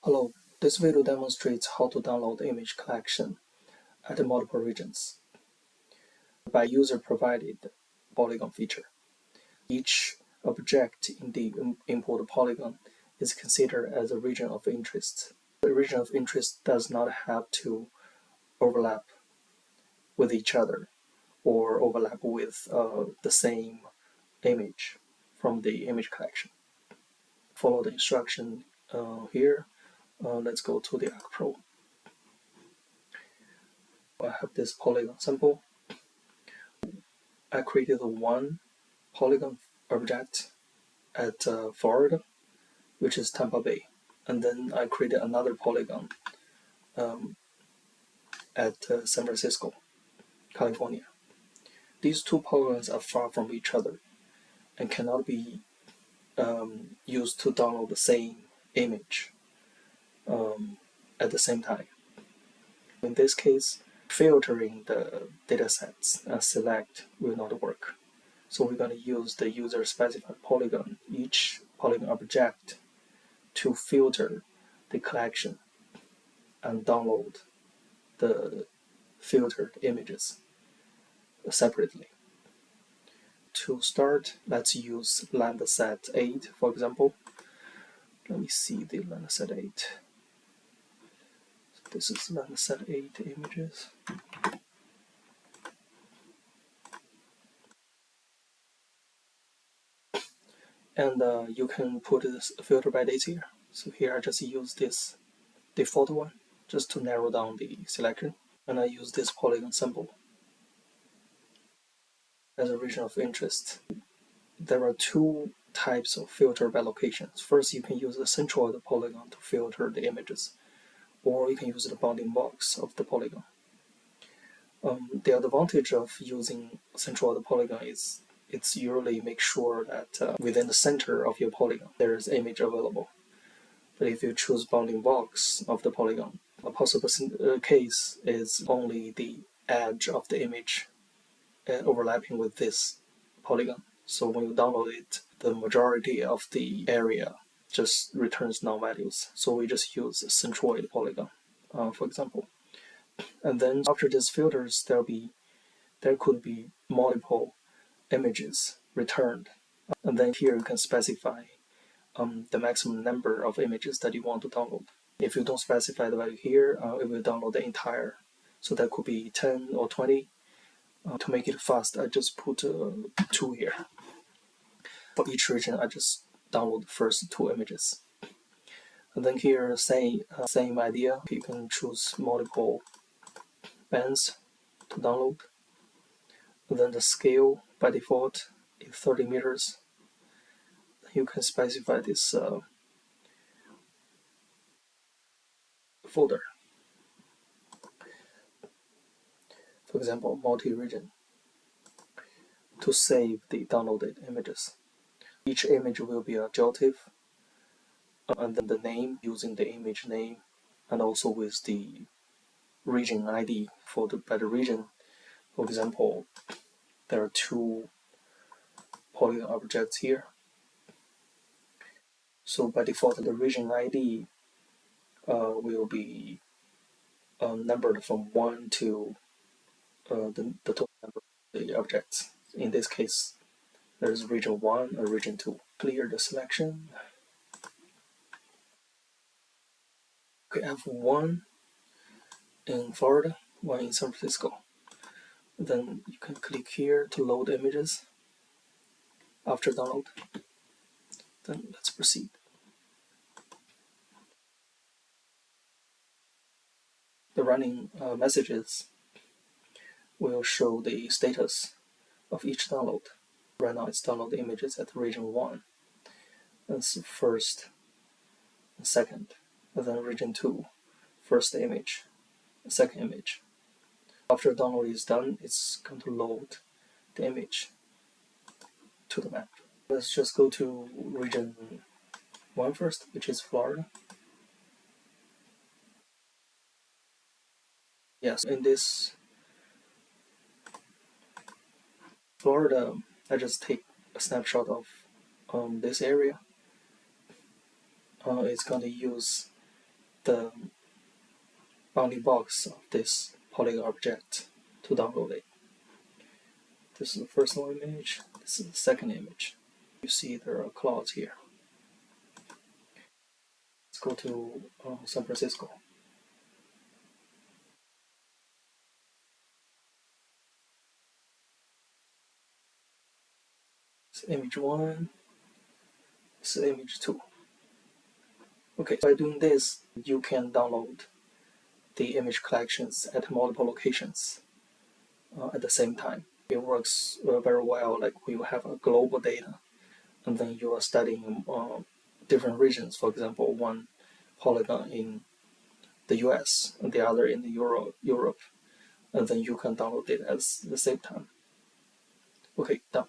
Hello, this video demonstrates how to download the image collection at multiple regions by user-provided polygon feature. Each object in the import polygon is considered as a region of interest. The region of interest does not have to overlap with each other or overlap with the same image from the image collection. Follow the instruction here. Let's go to the ArcPro. I have this polygon sample. I created one polygon object at Florida, which is Tampa Bay, and then I created another polygon at San Francisco, California. These two polygons are far from each other and cannot be used to download the same image at the same time. In this case, filtering the datasets and select will not work. So we're going to use the user-specified polygon, each polygon object, to filter the collection and download the filtered images separately. To start, let's use Landsat 8, for example. Let me see the Landsat 8. So this is Landsat 8 images. And you can put this filter by dates here. So here I just use this default one just to narrow down the selection. And I use this polygon sample as a region of interest. There are two types of filter by locations. First, you can use the centroid polygon to filter the images, or you can use the bounding box of the polygon. The advantage of using centroid polygon is it's usually make sure that within the center of your polygon there is image available. But if you choose bounding box of the polygon, a possible case is only the edge of the image overlapping with this polygon. So when you download it, the majority of the area just returns null values. So we just use a centroid polygon, for example. And then after these filters, there could be multiple images returned. And then here you can specify the maximum number of images that you want to download. If you don't specify the value here, it will download the entire. So that could be 10 or 20. To make it fast, I just put 2 here. For each region, I just download the first 2 images. And then here, same idea. You can choose multiple bands to download. And then the scale by default is 30 meters. You can specify this folder. For example, multi-region, to save the downloaded images. Each image will be a GeoTIFF, and then the name using the image name, and also with the region ID by the region. For example, there are 2 polygon objects here. So by default, the region ID will be numbered from 1 to the total number of the objects. In this case, there's region 1 and region 2. Clear the selection. Okay, I have 1 in Florida, 1 in San Francisco. Then you can click here to load images. After download, then let's proceed. The running messages will show the status of each download. Right now it's download images at region 1. That's first and second. And then region 2, first image, second image. After download is done, it's going to load the image to the map. Let's just go to region 1 first, which is Florida. Yes, in this Florida, I just take a snapshot of this area. It's going to use the bounding box of this polygon object to download it. This is the first one image. This is the second image. You see there are clouds here. Let's go to San Francisco. This is image 1. This is image 2. Okay, by doing this, you can download the image collections at multiple locations at the same time. It works very well like when you have a global data and then you are studying different regions. For example, one polygon in the US and the other in the Europe, and then you can download it at the same time. Okay, done.